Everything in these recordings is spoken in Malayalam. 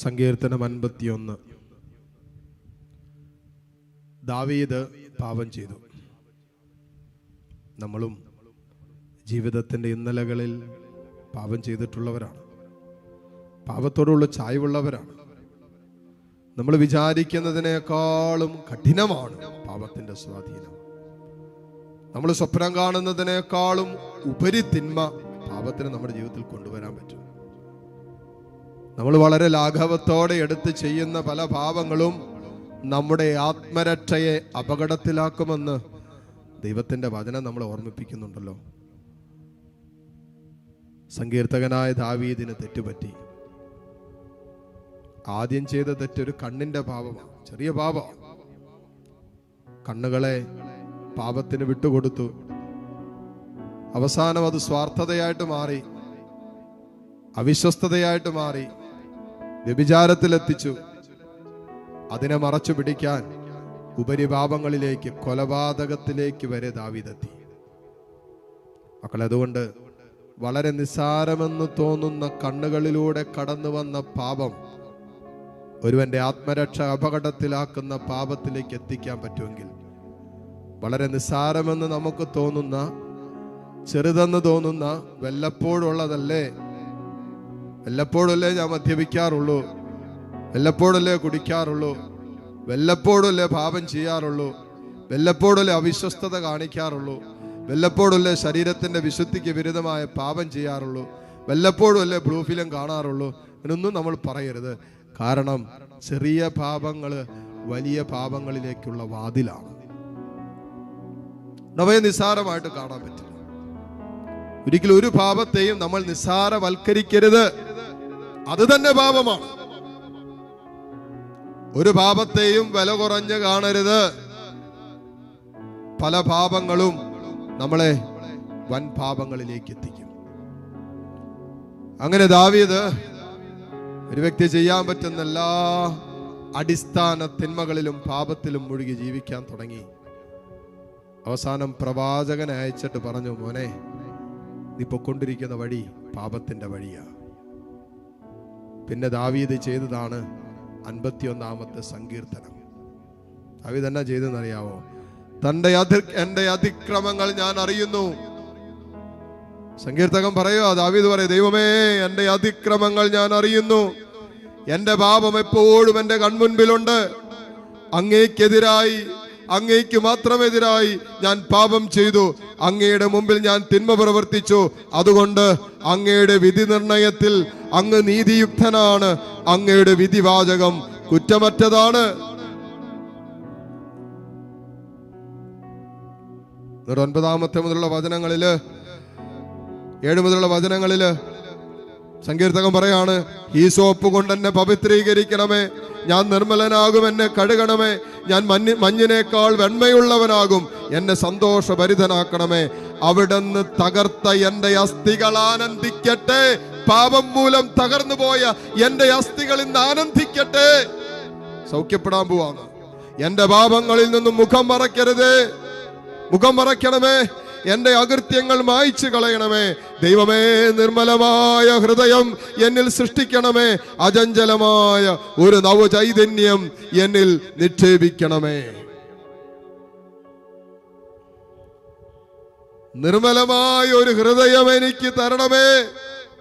സങ്കീർത്തനം 51. ദാവീദ് പാപം ചെയ്തു. നമ്മളും ജീവിതത്തിൻ്റെ ഇന്നലകളിൽ പാപം ചെയ്തിട്ടുള്ളവരാണ്. പാപത്തോടുള്ള ചായ്വുള്ളവരാണ്. നമ്മൾ വിചാരിക്കുന്നതിനേക്കാളും കഠിനമാണ് പാപത്തിൻ്റെ സ്വാധീനം. നമ്മൾ സ്വപ്നം കാണുന്നതിനേക്കാളും ഉപരി തിന്മ പാപത്തിന് നമ്മുടെ ജീവിതത്തിൽ കൊണ്ടുവരാൻ പറ്റും. നമ്മൾ വളരെ ലാഘവത്തോടെ എടുത്ത് ചെയ്യുന്ന പല പാപങ്ങളും നമ്മുടെ ആത്മരക്ഷയെ അപകടത്തിലാക്കുമെന്ന് ദൈവത്തിൻ്റെ വചനം നമ്മളെ ഓർമ്മിപ്പിക്കുന്നുണ്ടല്ലോ. സങ്കീർത്തകനായ ദാവീദിന് തെറ്റുപറ്റി. ആദ്യം ചെയ്ത തെറ്റൊരു കണ്ണിന്റെ പാപമാണ്, ചെറിയ പാപമാണ്. കണ്ണുകളെ പാപത്തിന് വിട്ടുകൊടുത്തു. അവസാനം അത് സ്വാർത്ഥതയായിട്ട് മാറി, അവിശ്വസ്തതയായിട്ട് മാറി, വ്യഭിചാരത്തിലെത്തിച്ചു. അതിനെ മറച്ചു പിടിക്കാൻ ഉപരിപാപങ്ങളിലേക്ക്, കൊലപാതകത്തിലേക്ക് വരെ ദാവീദെത്തി. മക്കളെ, അതുകൊണ്ട് വളരെ നിസ്സാരമെന്ന് തോന്നുന്ന കണ്ണുകളിലൂടെ കടന്നു വന്ന പാപം ഒരുവന്റെ ആത്മരക്ഷ അപകടത്തിലാക്കുന്ന പാപത്തിലേക്ക് എത്തിക്കാൻ പറ്റുമെങ്കിൽ, വളരെ നിസ്സാരമെന്ന് നമുക്ക് തോന്നുന്ന, ചെറുതെന്ന് തോന്നുന്ന, വല്ലപ്പോഴുള്ളതല്ലേ, വല്ലപ്പോഴല്ലേ ഞാൻ മദ്യപിക്കാറുള്ളൂ, വല്ലപ്പോഴല്ലേ കുടിക്കാറുള്ളൂ, വല്ലപ്പോഴല്ലേ പാപം ചെയ്യാറുള്ളൂ, വല്ലപ്പോഴല്ലേ അവിശ്വസ്തത കാണിക്കാറുള്ളൂ, വല്ലപ്പോഴല്ലേ ശരീരത്തിന്റെ വിശുദ്ധിക്ക് വിരുദ്ധമായ പാപം ചെയ്യാറുള്ളൂ, വല്ലപ്പോഴല്ലേ ബ്ലൂ ഫിലിം കാണാറുള്ളൂ എന്നൊന്നും നമ്മൾ പറയരുത്. കാരണം ചെറിയ പാപങ്ങൾ വലിയ പാപങ്ങളിലേക്കുള്ള വാതിലാണ്. നമ്മെ നിസ്സാരമായിട്ട് കാണാൻ പറ്റില്ല. ഒരിക്കലും ഒരു പാപത്തെയും നമ്മൾ നിസ്സാരവൽക്കരിക്കരുത്. അത് തന്നെ പാപമാണ്. ഒരു പാപത്തെയും വില കുറഞ്ഞ് കാണരുത്. പല പാപങ്ങളും നമ്മളെ വൻ പാപങ്ങളിലേക്ക് എത്തിക്കും. അങ്ങനെ ദാവീദ് ഒരു വ്യക്തി ചെയ്യാൻ പറ്റുന്ന എല്ലാ അടിസ്ഥാന തിന്മകളിലും പാപത്തിലും മുഴുകി ജീവിക്കാൻ തുടങ്ങി. അവസാനം പ്രവാചകനെ അയച്ചിട്ട് പറഞ്ഞു, മോനെ, നീ പൊക്കൊണ്ടിരിക്കുന്ന വഴി പാപത്തിന്റെ വഴിയാ. പിന്നെ ദാവീദ് ചെയ്തതാണ് 51-ാമത്തെ സങ്കീർത്തനം. ദാവീദ് എന്നാ ചെയ്തെന്നറിയാവോ? എന്റെ അതിക്രമങ്ങൾ ഞാൻ അറിയുന്നു. സങ്കീർത്തകൻ പറയുക, ദാവീദ് പറയും, ദൈവമേ, എന്റെ അതിക്രമങ്ങൾ ഞാൻ അറിയുന്നു. എന്റെ പാപം എപ്പോഴും എന്റെ കൺമുൻപിലുണ്ട്. അങ്ങേക്കെതിരായി, അങ്ങേക്ക് മാത്രമെതിരായി ഞാൻ പാപം ചെയ്തു. അങ്ങയുടെ മുമ്പിൽ ഞാൻ തിന്മ പ്രവർത്തിച്ചു. അതുകൊണ്ട് അങ്ങയുടെ വിധി നിർണയത്തിൽ അങ്ങ് നീതിയുക്തനാണ്. അങ്ങയുടെ വിധിവാചകം കുറ്റമറ്റതാണ്. 9 മുതലുള്ള വചനങ്ങളില്, 7 മുതലുള്ള വചനങ്ങളില് സങ്കീർത്തകൻ പറയാണ്, ഹീസോപ്പ് കൊണ്ട് എന്നെ പവിത്രീകരിക്കണമേ, ഞാൻ നിർമ്മലനാകും, എന്നെ കഴുകണമേ, ഞാൻ മഞ്ഞിനേക്കാൾ വെണ്മയുള്ളവനാകും, എന്നെ സന്തോഷഭരിതനാക്കണമേ. അവിടുന്ന് തകർത്ത എന്റെ അസ്ഥികൾ ആനന്ദിക്കട്ടെ. പാപം മൂലം തകർന്നു പോയ എന്റെ അസ്ഥികൾ ഇന്ന് ആനന്ദിക്കട്ടെ. സൗഖ്യപ്പെടാൻ പോവാണ്. എന്റെ പാപങ്ങളിൽ നിന്നും മുഖം മറക്കരുതേ, മുഖം മറയ്ക്കണമേ. എന്റെ അകൃത്യങ്ങൾ മായ്ച്ചു കളയണമേ. ദൈവമേ, നിർമ്മലമായ ഹൃദയം എന്നിൽ സൃഷ്ടിക്കണമേ. അചഞ്ചലമായ ഒരു നവചൈതന്യം എന്നിൽ നിക്ഷേപിക്കണമേ. നിർമ്മലമായ ഒരു ഹൃദയം എനിക്ക് തരണമേ.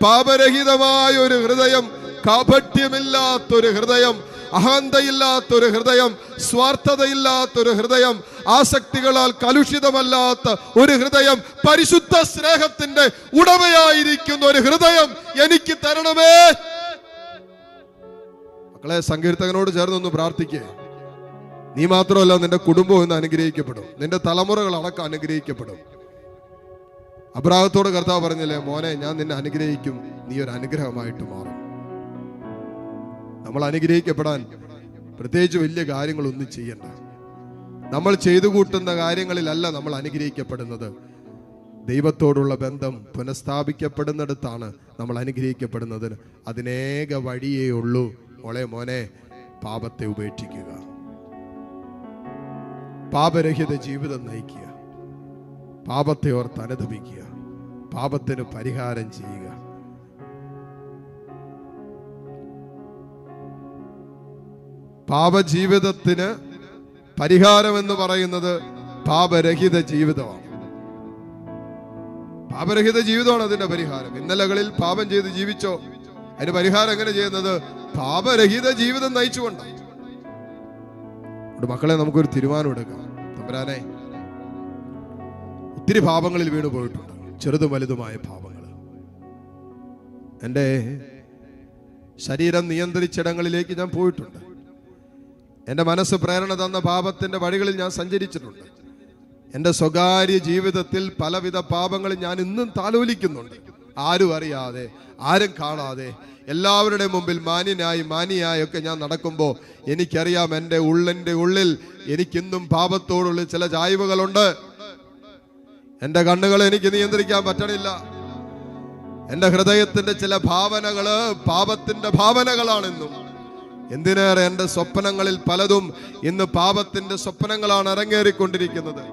പാപരഹിതമായ ഒരു ഹൃദയം, കാപട്യമില്ലാത്തൊരു ഹൃദയം, അഹന്തയില്ലാത്തൊരു ഹൃദയം, സ്വാർത്ഥതയില്ലാത്തൊരു ഹൃദയം, ആസക്തികളാൽ കലുഷിതമല്ലാത്ത ഒരു ഹൃദയം, പരിശുദ്ധ സ്നേഹത്തിന്റെ ഉടമയായിരിക്കുന്ന ഒരു ഹൃദയം എനിക്ക് തരണമേ. മക്കളെ, സങ്കീർത്തകനോട് ചേർന്നൊന്ന് പ്രാർത്ഥിക്കേ. നീ മാത്രമല്ല, നിന്റെ കുടുംബം ഇന്ന് അനുഗ്രഹിക്കപ്പെടും. നിന്റെ തലമുറകൾ അടക്കം അനുഗ്രഹിക്കപ്പെടും. അബ്രാഹത്തോട് കർത്താവ് പറഞ്ഞില്ലേ, മോനെ, ഞാൻ നിന്നെ അനുഗ്രഹിക്കും, നീ ഒരു അനുഗ്രഹമായിട്ട് മാറും. നമ്മൾ അനുഗ്രഹിക്കപ്പെടാൻ പ്രത്യേകിച്ച് വലിയ കാര്യങ്ങളൊന്നും ചെയ്യണ്ട. നമ്മൾ ചെയ്തു കൂട്ടുന്ന കാര്യങ്ങളിലല്ല നമ്മൾ അനുഗ്രഹിക്കപ്പെടുന്നത്. ദൈവത്തോടുള്ള ബന്ധം പുനഃസ്ഥാപിക്കപ്പെടുന്നിടത്താണ് നമ്മൾ അനുഗ്രഹിക്കപ്പെടുന്നത്. അതിനേക വഴിയേ ഉള്ളൂ. മോനെ, പാപത്തെ ഉപേക്ഷിക്കുക, പാപരഹിത ജീവിതം നയിക്കുക, പാപത്തെ ഓർത്ത് അനുതപിക്കുക, പാപത്തിന് പരിഹാരം ചെയ്യുക. പാപജീവിതത്തിന് പരിഹാരം എന്ന് പറയുന്നത് പാപരഹിത ജീവിതമാണ്. പാപരഹിത ജീവിതമാണ് അതിന്റെ പരിഹാരം. ഇന്നലകളിൽ പാപം ചെയ്ത് ജീവിച്ചോ, അതിന് പരിഹാരം എങ്ങനെ ചെയ്യുന്നത്? പാപരഹിത ജീവിതം നയിച്ചുകൊണ്ടാണ്. മക്കളെ, നമുക്കൊരു തീരുമാനം എടുക്കാം. തമ്പുരാനെ, ഒത്തിരി പാപങ്ങളിൽ വീണു പോയിട്ടുണ്ട്, ചെറുതും വലുതുമായ പാപങ്ങൾ. എൻ്റെ ശരീരം നിയന്ത്രിച്ചിടങ്ങളിലേക്ക് ഞാൻ പോയിട്ടുണ്ട്. എൻ്റെ മനസ്സ് പ്രേരണ തന്ന പാപത്തിന്റെ വഴികളിൽ ഞാൻ സഞ്ചരിച്ചിട്ടുണ്ട്. എൻ്റെ സ്വകാര്യ ജീവിതത്തിൽ പലവിധ പാപങ്ങളും ഞാൻ ഇന്നും താലോലിക്കുന്നുണ്ട്. ആരും അറിയാതെ, ആരും കാണാതെ, എല്ലാവരുടെ മുമ്പിൽ മാനിയായൊക്കെ ഞാൻ നടക്കുമ്പോൾ എനിക്കറിയാം എൻ്റെ ഉള്ളിൽ എനിക്കിന്നും പാപത്തോടുള്ള ചില ചായ്വുകളുണ്ട്. എൻ്റെ കണ്ണുകളെ എനിക്ക് നിയന്ത്രിക്കാൻ പറ്റണില്ല. എൻ്റെ ഹൃദയത്തിന്റെ ചില ഭാവനകള് പാപത്തിന്റെ ഭാവനകളാണെന്നും, എന്തിനേറെ എൻ്റെ സ്വപ്നങ്ങളിൽ പലതും ഇന്ന് പാപത്തിന്റെ സ്വപ്നങ്ങളാണ് അരങ്ങേറിക്കൊണ്ടിരിക്കുന്നത്.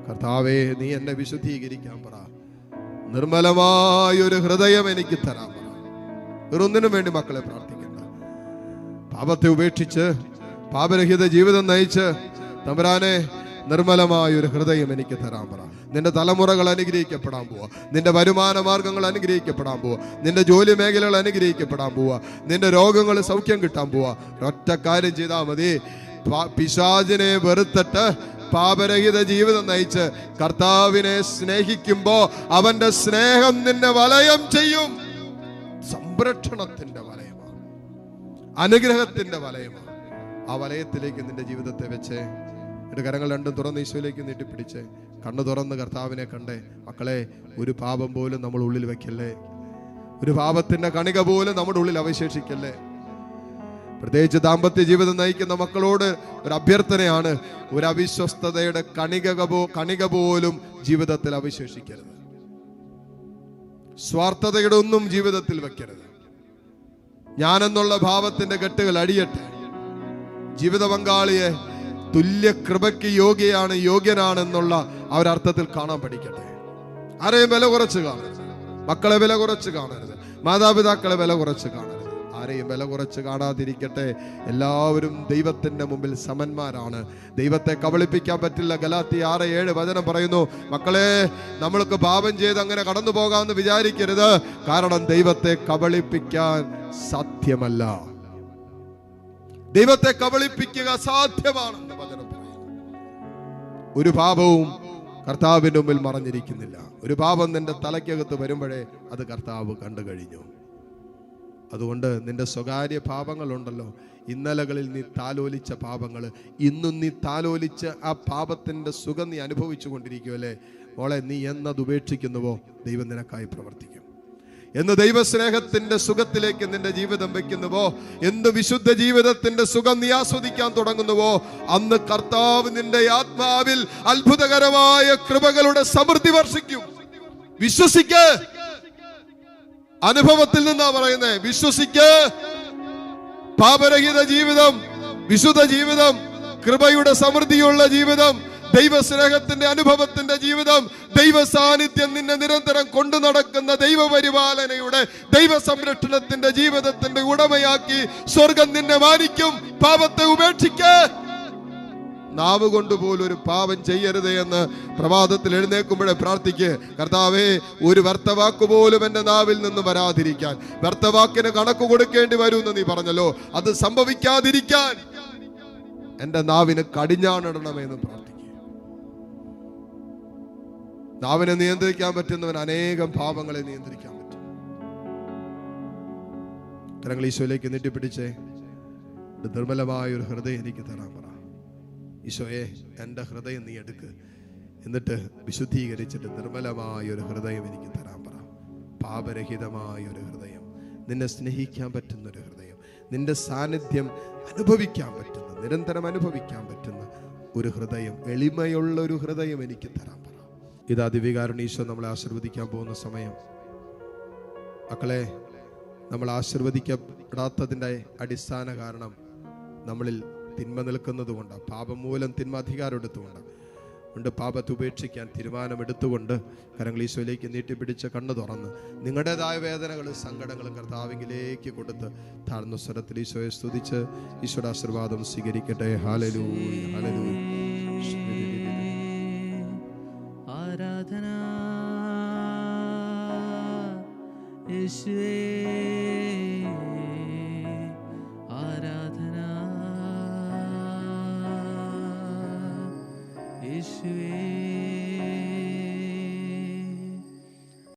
കർത്താവേ, നീ എന്നെ വിശുദ്ധീകരിക്കാൻ പറ. നിർമ്മലമായൊരു ഹൃദയം എനിക്ക് തരാൻ പറ. വേറൊന്നിനും വേണ്ടി മക്കളെ പ്രാർത്ഥിക്കണ്ട. പാപത്തെ ഉപേക്ഷിച്ച് പാപരഹിത ജീവിതം നയിച്ച് തമ്പുരാനെ, നിർമ്മലമായൊരു ഹൃദയം എനിക്ക് തരാൻ പറ. നിന്റെ തലമുറകൾ അനുഗ്രഹിക്കപ്പെടാൻ പോവാ. നിന്റെ വരുമാന മാർഗങ്ങൾ അനുഗ്രഹിക്കപ്പെടാൻ പോവാ. നിന്റെ ജോലി മേഖലകൾ അനുഗ്രഹിക്കപ്പെടാൻ പോവാ. നിന്റെ രോഗങ്ങൾ സൗഖ്യം കിട്ടാൻ പോവാ. ഒറ്റ കാര്യം ചെയ്താൽ മതി. പിശാചിനെ വെറുത്തിട്ട് പാപരഹിത ജീവിതം നയിച്ച് കർത്താവിനെ സ്നേഹിക്കുമ്പോ അവന്റെ സ്നേഹം നിന്നെ വലയം ചെയ്യും. സംരക്ഷണത്തിന്റെ വലയമാണ്, അനുഗ്രഹത്തിന്റെ വലയമാണ്. ആ വലയത്തിലേക്ക് നിന്റെ ജീവിതത്തെ വെച്ച് എന്റെ കരങ്ങൾ രണ്ടും തുറന്ന് ഈശോയിലേക്ക് നീട്ടിപ്പിടിച്ച് കണ്ണു തുറന്ന് കർത്താവിനെ കണ്ടേ. മക്കളെ, ഒരു പാപം പോലും നമ്മൾ ഉള്ളിൽ വെക്കല്ലേ. ഒരു പാപത്തിന്റെ കണിക പോലും നമ്മുടെ ഉള്ളിൽ അവശേഷിക്കല്ലേ. പ്രത്യേകിച്ച് ദാമ്പത്യ ജീവിതം നയിക്കുന്ന മക്കളോട് ഒരു അഭ്യർത്ഥനയാണ്. ഒരു അവിശ്വസ്തതയുടെ കണിക പോലും ജീവിതത്തിൽ അവശേഷിക്കരുത്. സ്വാർത്ഥതയുടെ ഒന്നും ജീവിതത്തിൽ വെക്കരുത്. ഞാനെന്നുള്ള ഭാവത്തിന്റെ കെട്ടുകൾ അടിയട്ടെ. ജീവിത പങ്കാളിയെ തുല്യ കൃപയ്ക്ക് യോഗ്യനാണെന്നുള്ള ആ ഒരു അർത്ഥത്തിൽ കാണാൻ പഠിക്കട്ടെ. ആരെയും വില കുറച്ച് കാണരുത്. മക്കളെ വില കുറച്ച് കാണരുത്. മാതാപിതാക്കളെ വില കുറച്ച് കാണരുത്. ആരെയും വില കുറച്ച് കാണാതിരിക്കട്ടെ. എല്ലാവരും ദൈവത്തിന്റെ മുമ്പിൽ സമന്മാരാണ്. ദൈവത്തെ കബളിപ്പിക്കാൻ പറ്റില്ല. ഗലാത്യ 6:7 വചനം പറയുന്നു, മക്കളെ, നമ്മൾക്ക് പാപം ചെയ്ത് അങ്ങനെ കടന്നു പോകാമെന്ന് വിചാരിക്കരുത്. കാരണം ദൈവത്തെ കബളിപ്പിക്കാൻ സാധ്യമല്ല. ദൈവത്തെ കബളിപ്പിക്കുക സാധ്യമാണെന്ന് വചനം പറയുന്നു. ഒരു പാപവും കർത്താവിന്റെ മുമ്പിൽ മറഞ്ഞിരിക്കുന്നില്ല. ഒരു പാപം നിന്റെ തലയ്ക്കകത്ത് വരുമ്പോഴേ അത് കർത്താവ് കണ്ടു കഴിഞ്ഞു. അതുകൊണ്ട് നിന്റെ സ്വകാര്യ പാപങ്ങളുണ്ടല്ലോ, ഇന്നലകളിൽ നീ താലോലിച്ച പാപങ്ങൾ, ഇന്നും നീ താലോലിച്ച് ആ പാപത്തിന്റെ സുഖം നീ അനുഭവിച്ചു കൊണ്ടിരിക്കുമല്ലേ. മോളെ, നീ എന്നത് ഉപേക്ഷിക്കുന്നുവോ ദൈവം നിനക്കായി പ്രവർത്തിക്കും. എന്ന് ദൈവസ്നേഹത്തിന്റെ സുഖത്തിലേക്ക് നിന്റെ ജീവിതം വെക്കുന്നുവോ, എന്ന് വിശുദ്ധ ജീവിതത്തിന്റെ സുഖം നീ ആസ്വദിക്കാൻ തുടങ്ങുന്നുവോ, അന്ന് കർത്താവ് നിന്റെ ആത്മാവിൽ അത്ഭുതകരമായ കൃപകളുടെ സമൃദ്ധി വർഷിക്കും. വിശ്വസിക്ക്. അനുഭവത്തിൽ നിന്നാ പറയുന്നേ. വിശ്വസിക്ക്. പാപരഹിത ജീവിതം, വിശുദ്ധ ജീവിതം, കൃപയുടെ സമൃദ്ധിയുള്ള ജീവിതം, ദൈവസ്നേഹത്തിന്റെ അനുഭവത്തിന്റെ ജീവിതം, ദൈവ സാന്നിധ്യം നിന്നെ നിരന്തരം കൊണ്ടു നടക്കുന്ന ദൈവപരിപാലനയുടെ ദൈവ സംരക്ഷണത്തിന്റെ ജീവിതത്തിന്റെ ഉടമയാക്കി സ്വർഗം നിന്നെ മാനിക്കും. പാപത്തെ ഉപേക്ഷിക്ക്. നാവ് കൊണ്ടുപോലും ഒരു പാപം ചെയ്യരുതേ എന്ന് പ്രഭാതത്തിൽ എഴുന്നേൽക്കുമ്പോഴേ പ്രാർത്ഥിക്ക്. കർത്താവേ, ഒരു വ്യർത്ഥവാക്ക് പോലും എന്റെ നാവിൽ നിന്ന് വരാതിരിക്കാൻ. വ്യർത്ഥവാക്കിന് കണക്ക് കൊടുക്കേണ്ടി വരുമെന്ന് നീ പറഞ്ഞല്ലോ. അത് സംഭവിക്കാതിരിക്കാൻ എന്റെ നാവിന് കടിഞ്ഞാണിടണമെന്ന് പ്രാർത്ഥിക്കുക. നാവിനെ നിയന്ത്രിക്കാൻ പറ്റുന്നവൻ അനേകം പാപങ്ങളെ നിയന്ത്രിക്കാൻ പറ്റും. കരങ്ങൾ ഈശോയിലേക്ക് നീട്ടിപ്പിടിച്ചേ. നിർമ്മലമായ ഒരു ഹൃദയം എനിക്ക് തരാൻ പറ. ഈശോയെ, എൻ്റെ ഹൃദയം നീ എടുക്ക്. എന്നിട്ട് വിശുദ്ധീകരിച്ചിട്ട് നിർമ്മലമായ ഒരു ഹൃദയം എനിക്ക് തരാൻ പറ. പാപരഹിതമായ ഒരു ഹൃദയം, നിന്നെ സ്നേഹിക്കാൻ പറ്റുന്ന ഒരു ഹൃദയം, നിന്റെ സാന്നിധ്യം അനുഭവിക്കാൻ പറ്റുന്ന, നിരന്തരം അനുഭവിക്കാൻ പറ്റുന്ന ഒരു ഹൃദയം, എളിമയുള്ള ഒരു ഹൃദയം എനിക്ക് തരാൻ പറ. ഇത് അതിവികാരുണ്യ ഈശോ നമ്മളെ ആശീർവദിക്കാൻ പോകുന്ന സമയം. മക്കളെ, നമ്മൾ ആശീർവദിക്കപ്പെടാത്തതിൻ്റെ അടിസ്ഥാന കാരണം നമ്മളിൽ തിന്മ നിൽക്കുന്നത് കൊണ്ടാണ്. പാപം മൂലം തിന്മ അധികാരം എടുത്തുകൊണ്ടാണ്. ഉണ്ട്. പാപത്തെ ഉപേക്ഷിക്കാൻ തീരുമാനമെടുത്തുകൊണ്ട് കരങ്ങൾ ഈശോയിലേക്ക് നീട്ടിപ്പിടിച്ച് കണ്ണു തുറന്ന് നിങ്ങളുടേതായ വേദനകളും സങ്കടങ്ങളും കർത്താവിലേക്ക് കൊടുത്ത് താഴ്ന്ന സ്വരത്തിൽ ഈശോയെ സ്തുതിച്ച് ഈശോയുടെ ആശീർവാദം സ്വീകരിക്കട്ടെ. Hallelujah, hallelujah. ആരാധന യേശുവേ, ആരാധന യേശുവേ.